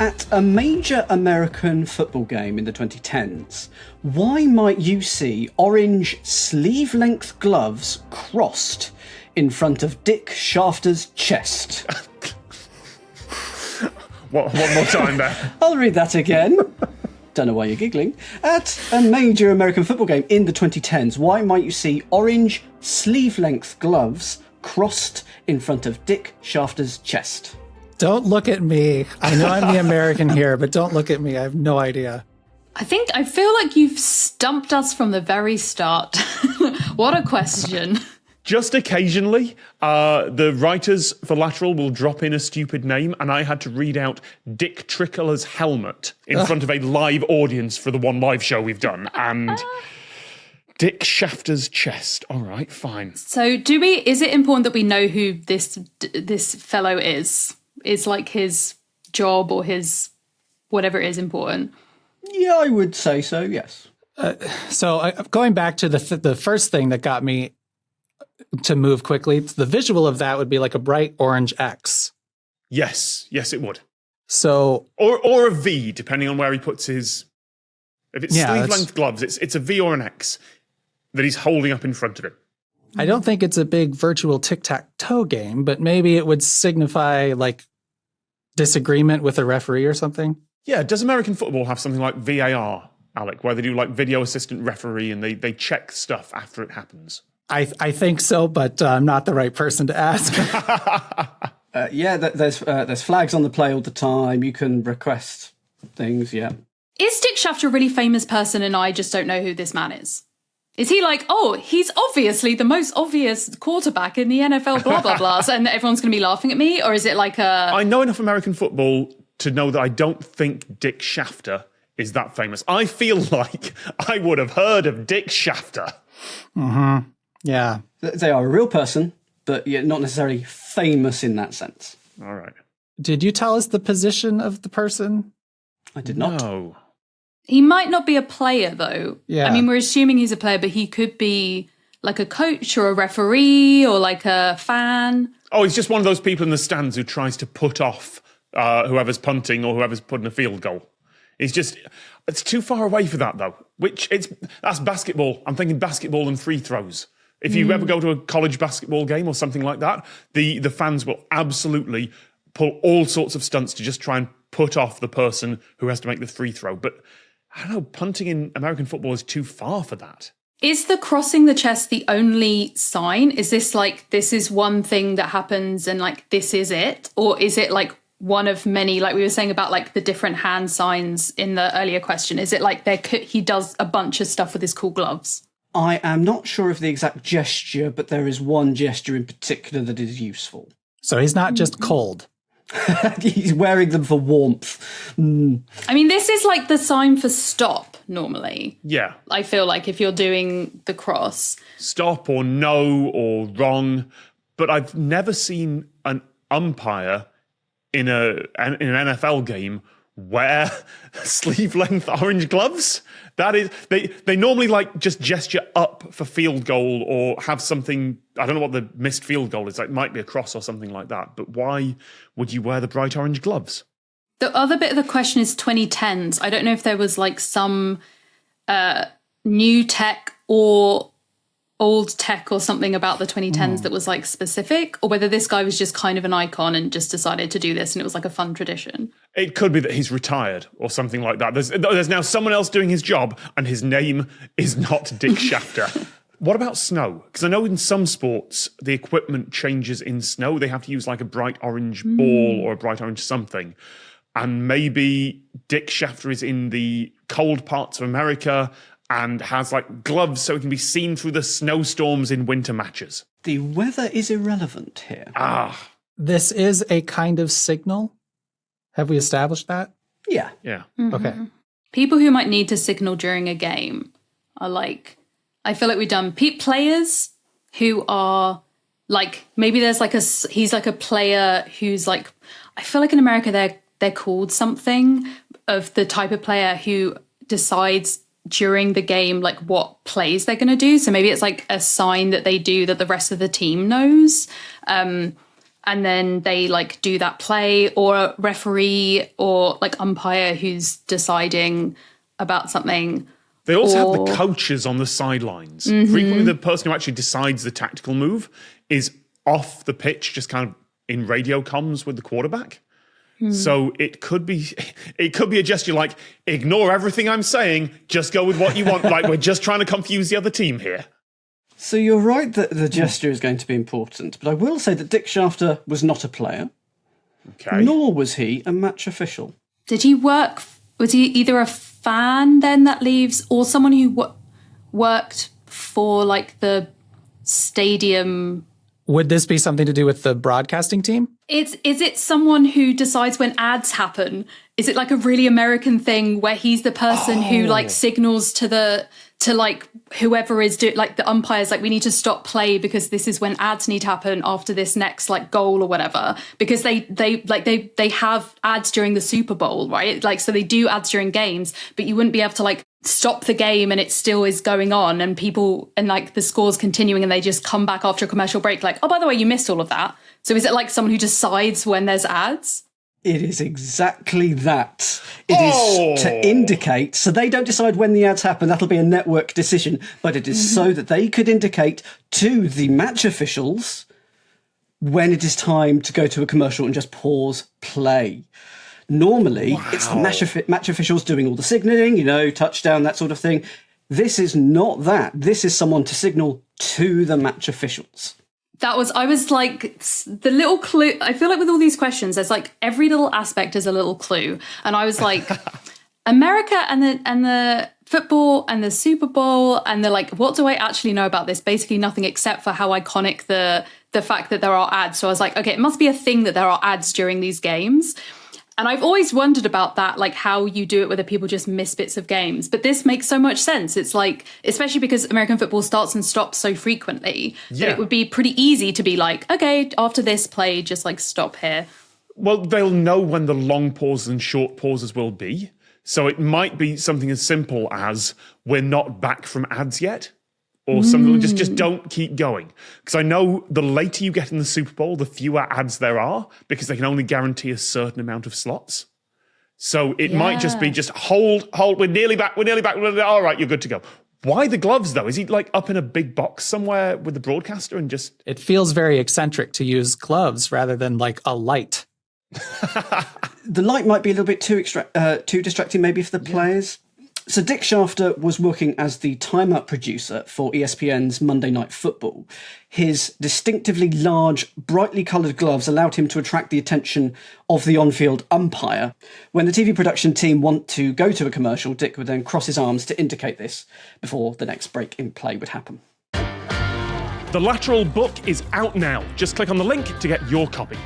At a major American football game in the 2010s, why might you see orange sleeve-length gloves crossed in front of Dick Shafter's chest? One more time there. I'll read that again. Don't know why you're giggling. At a major American football game in the 2010s, why might you see orange sleeve-length gloves crossed in front of Dick Shafter's chest? Don't look at me. I know I'm the American here, but don't look at me. I have no idea. I feel like you've stumped us from the very start. What a question. Just occasionally, the writers for Lateral will drop in a stupid name, and I had to read out Dick Trickler's helmet in front of a live audience for the one live show we've done, and Dick Shafter's chest. All right, fine. So is it important that we know who this fellow is? Is like his job or his whatever it is important? Yeah, I would say so, yes. Going back to the first thing that got me to move quickly, the visual of that would be like a bright orange X. Yes, it would. So or a V, depending on where he puts his. If it's sleeve-length gloves, it's a V or an X that he's holding up in front of him. I don't think it's a big virtual tic-tac-toe game, but maybe it would signify like disagreement with a referee or something. Yeah, does American football have something like VAR, Alec, where they do like video assistant referee and they check stuff after it happens? I think so, but I'm not the right person to ask. There's flags on the play all the time. You can request things, yeah. Is Dick Shafter a really famous person and I just don't know who this man is? Is he like, he's obviously the most obvious quarterback in the NFL, blah, blah, blah, and everyone's going to be laughing at me? Or is it like I know enough American football to know that I don't think Dick Shafter is that famous. I feel like I would have heard of Dick Shafter. Mm-hmm. Yeah. They are a real person, but not necessarily famous in that sense. All right. Did you tell us the position of the person? I did not. No. He might not be a player, though. Yeah. I mean, we're assuming he's a player, but he could be like a coach or a referee or like a fan. Oh, he's just one of those people in the stands who tries to put off whoever's punting or whoever's putting a field goal. It's too far away for that, though. That's basketball. I'm thinking basketball and free throws. If you ever go to a college basketball game or something like that, the fans will absolutely pull all sorts of stunts to just try and put off the person who has to make the free throw. But I don't know, punting in American football is too far for that. Is the crossing the chest the only sign? Is this like, this is one thing that happens and like, this is it? Or is it like one of many, like we were saying about like the different hand signs in the earlier question? Is it like he does a bunch of stuff with his cool gloves? I am not sure of the exact gesture, but there is one gesture in particular that is useful. So he's not just cold. He's wearing them for warmth. Mm. I mean, this is like the sign for stop normally. Yeah. I feel like if you're doing the cross. Stop or no or wrong. But I've never seen an umpire in an NFL game wear sleeve-length orange gloves. That is, they normally like just gesture up for field goal or have something. I don't know what the missed field goal is. Like, it might be a cross or something like that. But why would you wear the bright orange gloves? The other bit of the question is 2010s. I don't know if there was like some new tech or old tech or something about the 2010s that was like specific, or whether this guy was just kind of an icon and just decided to do this and it was like a fun tradition. It could be that he's retired or something like that. There's now someone else doing his job and his name is not Dick Shafter. What about snow? Because I know in some sports, the equipment changes in snow. They have to use like a bright orange ball or a bright orange something. And maybe Dick Shafter is in the cold parts of America and has like gloves so it can be seen through the snowstorms in winter matches. The weather is irrelevant here. This is a kind of signal. Have we established that? Yeah. Yeah. Mm-hmm. Okay. People who might need to signal during a game are like, I feel like we've done players who are like, maybe there's like he's like a player who's like, I feel like in America they're called something of the type of player who decides during the game like what plays they're going to do. So maybe it's like a sign that they do that the rest of the team knows. and then they like do that play, or a referee or like umpire who's deciding about something. They also have the coaches on the sidelines. Frequently, the person who actually decides the tactical move is off the pitch, just kind of in radio comms with the quarterback. So it could be a gesture like, ignore everything I'm saying, just go with what you want. Like, we're just trying to confuse the other team here. So you're right that the gesture is going to be important, but I will say that Dick Shafter was not a player, nor was he a match official. Did he work? Was he either a fan then that leaves, or someone who worked for like the stadium? Would this be something to do with the broadcasting team? Is it someone who decides when ads happen? Is it like a really American thing where he's the person who like signals to like whoever is doing, like the umpires, like we need to stop play because this is when ads need to happen after this next like goal or whatever, because they have ads during the Super Bowl, right? Like, so they do ads during games, but you wouldn't be able to like stop the game and it still is going on and people and like the score's continuing and they just come back after a commercial break like, oh, by the way, you missed all of that. So is it like someone who decides when there's ads? It is exactly that. It is to indicate, so they don't decide when the ads happen, that'll be a network decision, but it is so that they could indicate to the match officials when it is time to go to a commercial and just pause play. Normally, it's the match officials doing all the signalling, you know, touchdown, that sort of thing. This is not that. This is someone to signal to the match officials. I was like, the little clue, I feel like with all these questions, there's like every little aspect is a little clue. And I was like, America and the football and the Super Bowl, and they're like, what do I actually know about this? Basically nothing except for how iconic the fact that there are ads. So I was like, okay, it must be a thing that there are ads during these games. And I've always wondered about that, like how you do it, whether people just miss bits of games. But this makes so much sense. It's like, especially because American football starts and stops so frequently, that it would be pretty easy to be like, okay, after this play, just like stop here. Well, they'll know when the long pauses and short pauses will be. So it might be something as simple as, we're not back from ads yet. Or something, just don't keep going. Because I know the later you get in the Super Bowl, the fewer ads there are, because they can only guarantee a certain amount of slots. So it might just be hold, we're nearly back, all right, you're good to go. Why the gloves, though? Is he like up in a big box somewhere with the broadcaster and just... It feels very eccentric to use gloves rather than like a light. The light might be a little bit too distracting maybe for the players. So Dick Shafter was working as the timeout producer for ESPN's Monday Night Football. His distinctively large, brightly coloured gloves allowed him to attract the attention of the on-field umpire. When the TV production team want to go to a commercial, Dick would then cross his arms to indicate this before the next break in play would happen. The Lateral book is out now. Just click on the link to get your copy.